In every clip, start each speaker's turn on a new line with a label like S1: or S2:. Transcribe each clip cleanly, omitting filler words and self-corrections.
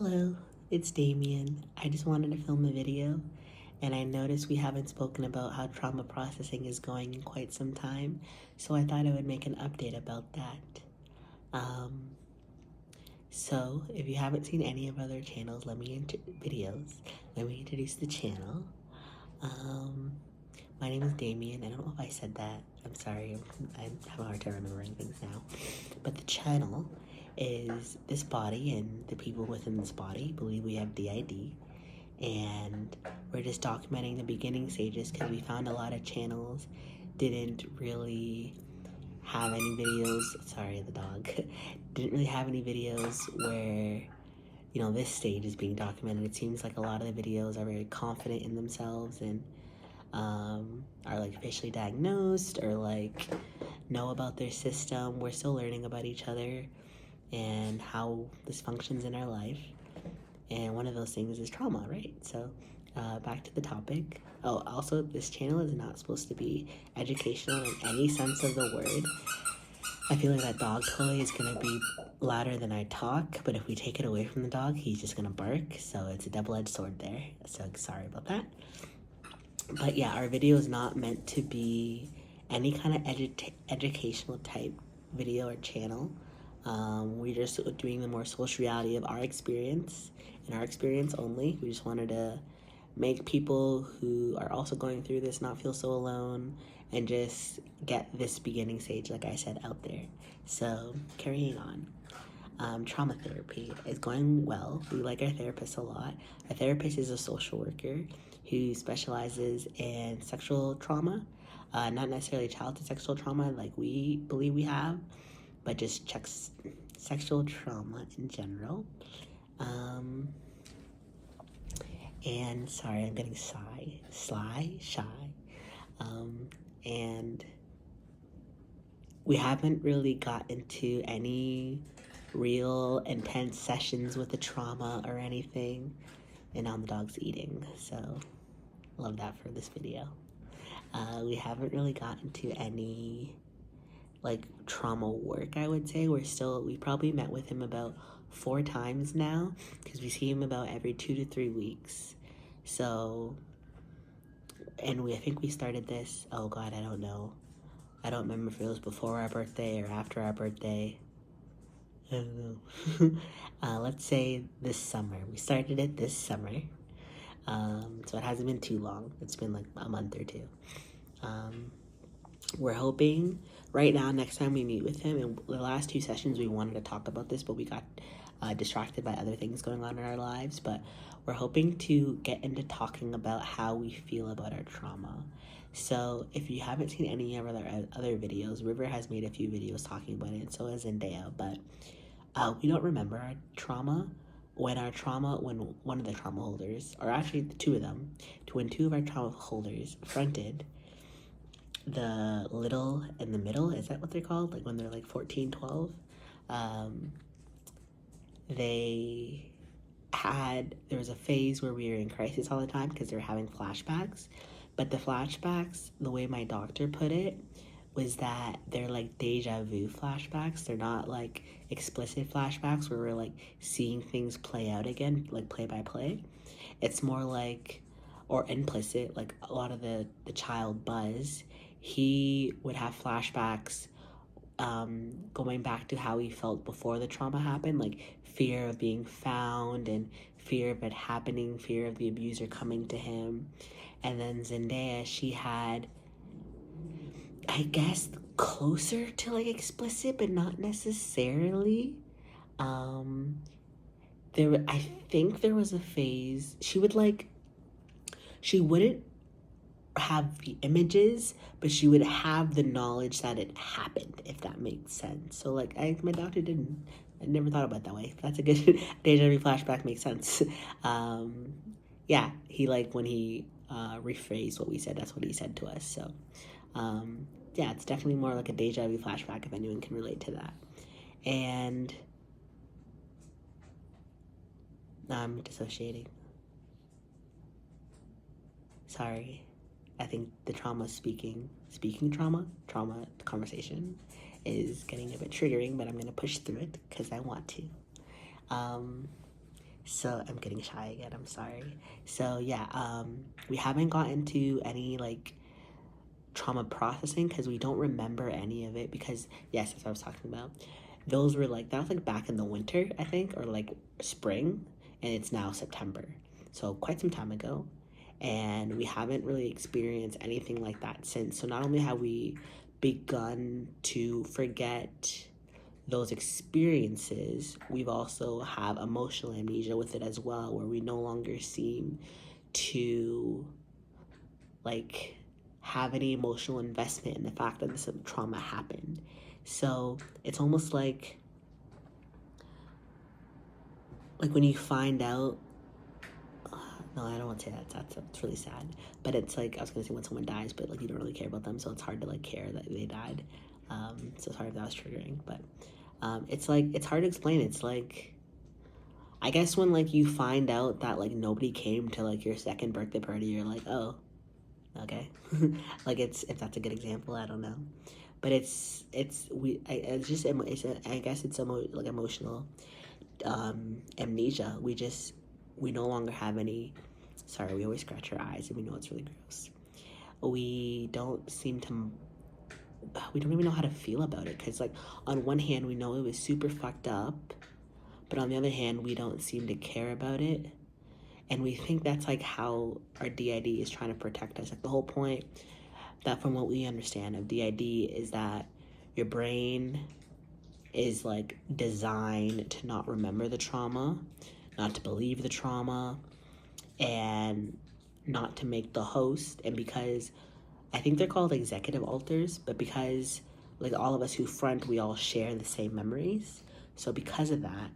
S1: Hello, it's Damien. I just wanted to film a video, and I noticed we haven't spoken about how trauma processing is going in quite some time, so I thought I would make an update about that. Um, so, if you haven't seen any of our other channels, videos, let me introduce the channel. Um, my name is Damien. I don't know if I said that. I'm sorry. I'm having a hard time remembering things now. But the channel is this body and the people within this body believe we have DID. And we're just documenting the beginning stages because we found a lot of channels didn't really have any videos. Sorry, the dog. Didn't really have any videos where this stage is being documented. It seems like a lot of the videos are very confident in themselves and are like officially diagnosed or like know about their system. We're still learning about each other and how this functions in our life. And one of those things is trauma, right? So back to the topic. Oh, also, this channel is not supposed to be educational in any sense of the word. I feel like that dog toy is going to be louder than I talk, but if we take it away from the dog, he's just going to bark. So it's a double-edged sword there. So sorry about that. But yeah, our video is not meant to be any kind of educational type video or channel. We're just doing the more social reality of our experience and our experience only. We just wanted to make people who are also going through this not feel so alone and just get this beginning stage, like I said, out there. So carrying on. Trauma therapy is going well. We like our therapist a lot. Our therapist is a social worker who specializes in sexual trauma, not necessarily childhood sexual trauma like we believe we have, but just checks sexual trauma in general. And sorry, I'm getting shy. And we haven't really got into any real intense sessions with the trauma or anything. And now the dog's eating, so love that for this video. We haven't really gotten to any like trauma work, I would say. We probably met with him about 4 times now because we see him about every 2 to 3 weeks. So, and I think we started this, oh God, I don't know. I don't remember if it was before our birthday or after our birthday. I don't know. Let's say this summer. We started it this summer. So it hasn't been too long. It's been like a month or two. We're hoping right now, next time we meet with him, and the last 2 sessions we wanted to talk about this, but we got distracted by other things going on in our lives. But we're hoping to get into talking about how we feel about our trauma. So if you haven't seen any of our other videos, River has made a few videos talking about it, and so has Zendaya. But we don't remember our trauma when one of the trauma holders, or actually the 2 of them, when 2 of our trauma holders fronted the little and the middle, is that what they're called? Like when they're like 14, 12. There was a phase where we were in crisis all the time because they were having flashbacks. But the flashbacks, the way my doctor put it, was that they're like deja vu flashbacks. They're not like explicit flashbacks where we're like seeing things play out again, like play by play. It's more like, or implicit, like a lot of the child Buzz, he would have flashbacks going back to how he felt before the trauma happened, like fear of being found and fear of it happening, fear of the abuser coming to him. And then Zendaya, she had, I guess, closer to like explicit, but not necessarily. I think there was a phase she wouldn't have the images, but she would have the knowledge that it happened, if that makes sense. So like my doctor didn't. I never thought about it that way. That's a good deja vu flashback, makes sense. Yeah, he when he rephrased what we said, that's what he said to us. So yeah, it's definitely more like a deja vu flashback if anyone can relate to that. And I'm dissociating. Sorry. I think the speaking trauma conversation is getting a bit triggering, but I'm going to push through it because I want to. So I'm getting shy again, I'm sorry. So yeah, we haven't gotten to any like trauma processing because we don't remember any of it because yes, that's what I was talking about. Those were like, that was like back in the winter, I think, or like spring, and it's now September. So quite some time ago. And we haven't really experienced anything like that since. So not only have we begun to forget those experiences, we've also have emotional amnesia with it as well, where we no longer seem to like have any emotional investment in the fact that this trauma happened. So it's almost like when you find out, no, I don't want to say that. That's really sad. But it's like, I was gonna say when someone dies, but like you don't really care about them, so it's hard to like care that they died. So sorry if that was triggering, but it's like, it's hard to explain. It's like, I guess when like you find out that like nobody came to like your second birthday party, you're like, oh, okay. Like, it's, if that's a good example, I don't know. But it's I guess it's like emotional amnesia. We no longer have any, sorry, we always scratch our eyes and we know it's really gross. We don't even know how to feel about it, because like on one hand we know it was super fucked up, but on the other hand we don't seem to care about it, and we think that's like how our DID is trying to protect us. Like the whole point, that from what we understand of DID, is that your brain is like designed to not remember the trauma, not to believe the trauma, and not to make the host. And because I think they're called executive alters, but because like all of us who front, we all share the same memories. So because of that,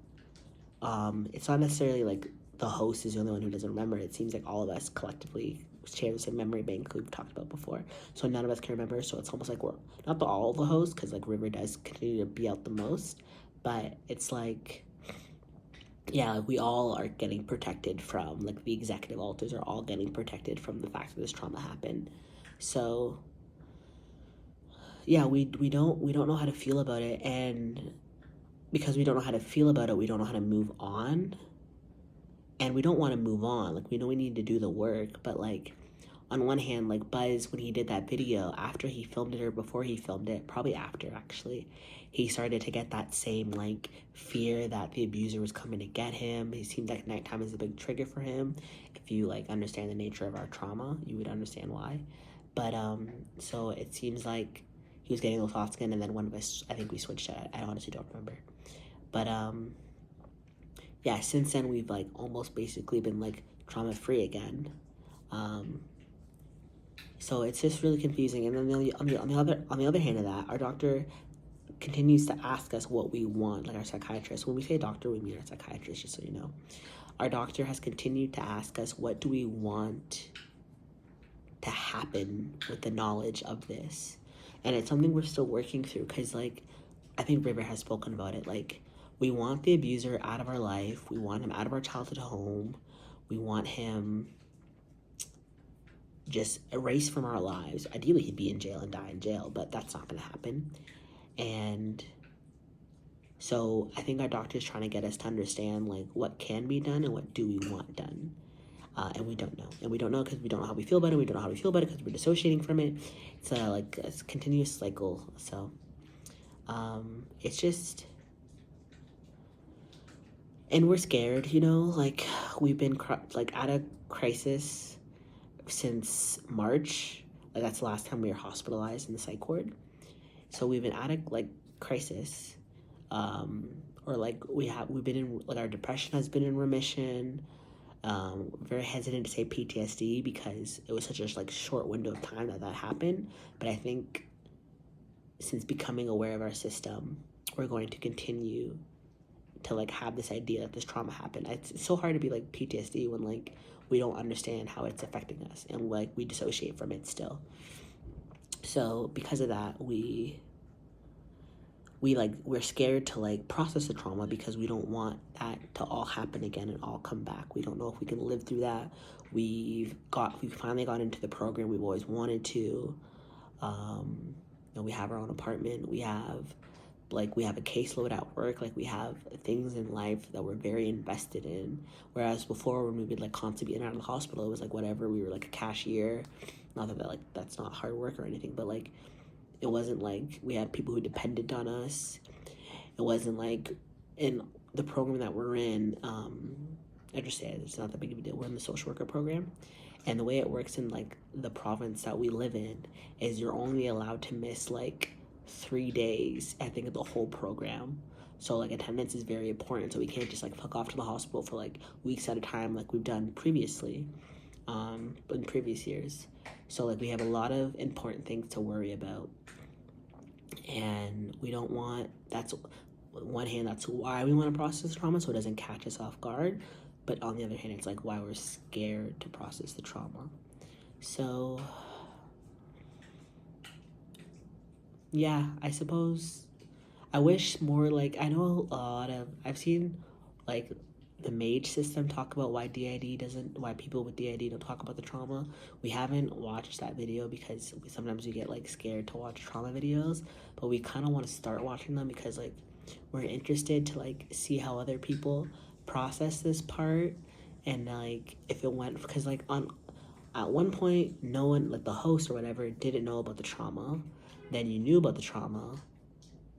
S1: it's not necessarily like the host is the only one who doesn't remember. It seems like all of us collectively share the same memory bank we've talked about before. So none of us can remember. So it's almost like we're not all the hosts, because like River does continue to be out the most, but it's like, yeah, like we all are getting protected from, like the executive alters are all getting protected from the fact that this trauma happened. So yeah, we don't know how to feel about it, and because we don't know how to feel about it, we don't know how to move on. And we don't want to move on. Like, we know we need to do the work, but like on one hand, like Buzz, when he did that video, after he filmed it or before he filmed it, probably after actually, he started to get that same like fear that the abuser was coming to get him. It seemed like nighttime is a big trigger for him. If you like understand the nature of our trauma, you would understand why. But so it seems like he was getting those thoughts again, and then one of us, I think we switched it. I honestly don't remember. But yeah, since then we've like almost basically been like trauma free again. So it's just really confusing. And then on the other hand of that, our doctor continues to ask us what we want, like our psychiatrist. When we say doctor, we mean our psychiatrist, just so you know. Our doctor has continued to ask us, what do we want to happen with the knowledge of this? And it's something we're still working through, because like I think River has spoken about it. Like, we want the abuser out of our life. We want him out of our childhood home. We want him just erased from our lives. Ideally, he'd be in jail and die in jail, but that's not going to happen. And so I think our doctor is trying to get us to understand like what can be done and what do we want done. And we don't know. And we don't know because we don't know how we feel about it. We don't know how we feel about it because we're dissociating from it. It's like a continuous cycle. So it's just, and we're scared, you know, like we've been like at a crisis since March. Like that's the last time we were hospitalized in the psych ward. So we've been at a like crisis, or like we've been in, like our depression has been in remission. Very hesitant to say PTSD because it was such a like short window of time that happened. But I think since becoming aware of our system, we're going to continue to like have this idea that this trauma happened. It's so hard to be like PTSD when like we don't understand how it's affecting us and like we dissociate from it still. So because of that, we're scared to like process the trauma because we don't want that to all happen again and all come back. We don't know if we can live through that. We finally got into the program we've always wanted to. You know, we have our own apartment. We have like, we have a caseload at work, like, we have things in life that we're very invested in. Whereas before, when we would, like, constantly be in and out of the hospital, it was, like, whatever, we were, like, a cashier. Not that, like, that's not hard work or anything, but, like, it wasn't, like, we had people who depended on us. It wasn't, like, in the program that we're in, I just say it's not that big of a deal. We're in the social worker program. And the way it works in, like, the province that we live in is you're only allowed to miss, like, 3 days, I think, of the whole program. So, like, attendance is very important. So we can't just, like, fuck off to the hospital for, like, weeks at a time like we've done previously, in previous years. So, like, we have a lot of important things to worry about. And we don't want, that's, on one hand, that's why we want to process trauma, so it doesn't catch us off guard. But on the other hand, it's, like, why we're scared to process the trauma. So, yeah, I suppose I wish more, like, I know a lot of, I've seen, like, the MAGE system talk about why people with DID don't talk about the trauma. We haven't watched that video because sometimes we get, like, scared to watch trauma videos, but we kind of want to start watching them because, like, we're interested to, like, see how other people process this part. And, like, if it went, because, like, at one point, no one, like, the host or whatever, didn't know about the trauma. Then you knew about the trauma.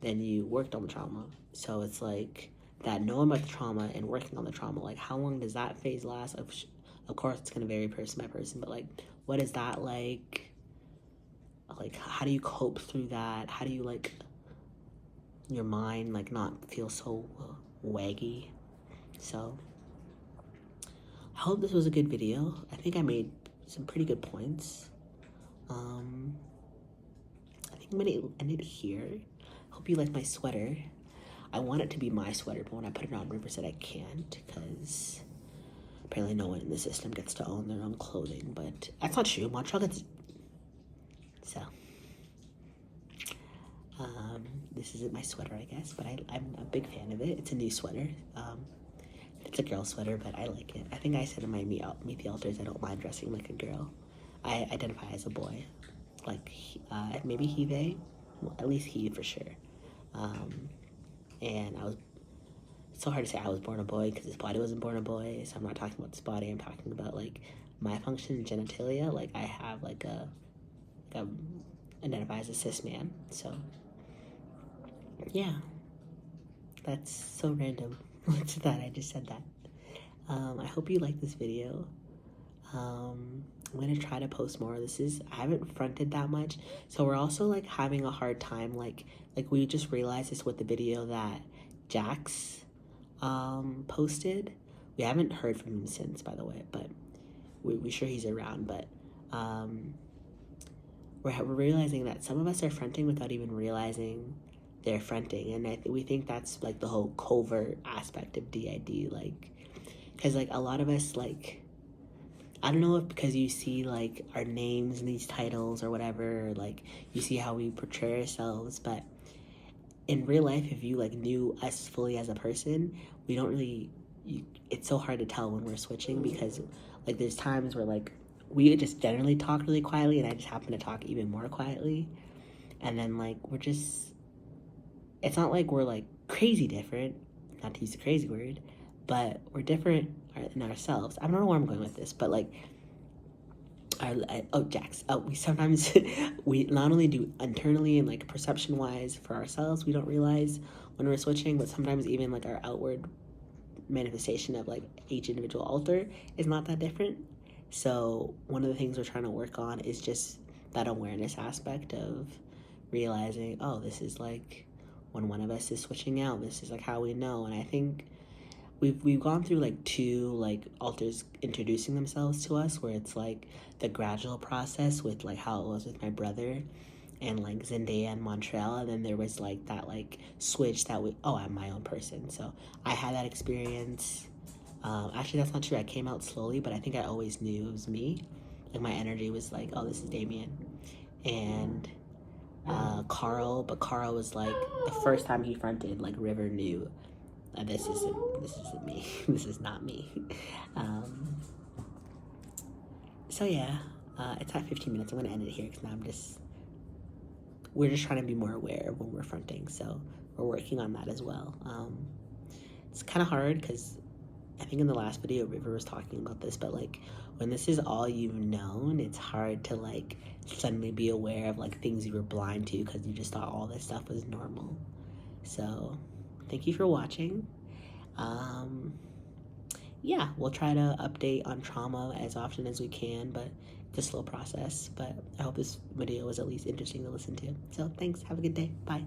S1: Then you worked on the trauma. So it's, like, that knowing about the trauma and working on the trauma, like, how long does that phase last? Of course, it's going to vary person by person, but, like, what is that like? Like, how do you cope through that? How do you, like, your mind, like, not feel so waggy? So, I hope this was a good video. I think I made some pretty good points. I think I'm going to end it here. Hope you like my sweater. I want it to be my sweater, but when I put it on, River said I can't, because apparently no one in the system gets to own their own clothing, but that's not true. Montreal gets... So, this isn't my sweater, I guess, but I'm a big fan of it. It's a new sweater. It's a girl sweater, but I like it. I think I said in my Meet the Altars, I don't mind dressing like a girl. I identify as a boy. Like, maybe he, they. Well, at least he, for sure. And it's so hard to say I was born a boy because his body wasn't born a boy, so I'm not talking about this body, I'm talking about, like, my function and genitalia. Like, I have, like, identify as a cis man, so, yeah. That's so random. What's that? I just said that. I hope you like this video. I'm gonna try to post more. I haven't fronted that much, so we're also, like, having a hard time, like we just realized this with the video that Jax posted. We haven't heard from him since, by the way, but we're sure he's around. But we're realizing that some of us are fronting without even realizing they're fronting, and we think that's, like, the whole covert aspect of DID, like, because, like, a lot of us, like, I don't know if because you see, like, our names in these titles or whatever, or, like, you see how we portray ourselves, but in real life, if you, like, knew us fully as a person, we don't really, it's so hard to tell when we're switching, because, like, there's times where, like, we just generally talk really quietly, and I just happen to talk even more quietly, and then, like, we're just, it's not like we're, like, crazy different, not to use the crazy word, but we're different in ourselves. I don't know where I'm going with this, but, like, we sometimes, we not only do internally and, like, perception-wise for ourselves, we don't realize when we're switching, but sometimes even, like, our outward manifestation of, like, each individual alter is not that different. So one of the things we're trying to work on is just that awareness aspect of realizing, oh, this is, like, when one of us is switching out, this is, like, how we know. And I think we've gone through, like, 2, like, alters introducing themselves to us, where it's, like, the gradual process with, like, how it was with my brother and, like, Zendaya and Montreal, and then there was, like, that, like, switch that I'm my own person. So I had that experience. Actually, that's not true. I came out slowly, but I think I always knew it was me. Like, my energy was like, oh, this is Damien. And Carl was, like, the first time he fronted, like, River knew, this isn't me. This is not me. So yeah, it's at 15 minutes. I'm gonna end it here because now we're just trying to be more aware of when we're fronting. So we're working on that as well. It's kind of hard because I think in the last video River was talking about this, but like when this is all you've known, it's hard to like suddenly be aware of like things you were blind to because you just thought all this stuff was normal. So thank you for watching. Yeah, we'll try to update on trauma as often as we can, but it's a slow process. But I hope this video was at least interesting to listen to. So thanks. Have a good day. Bye.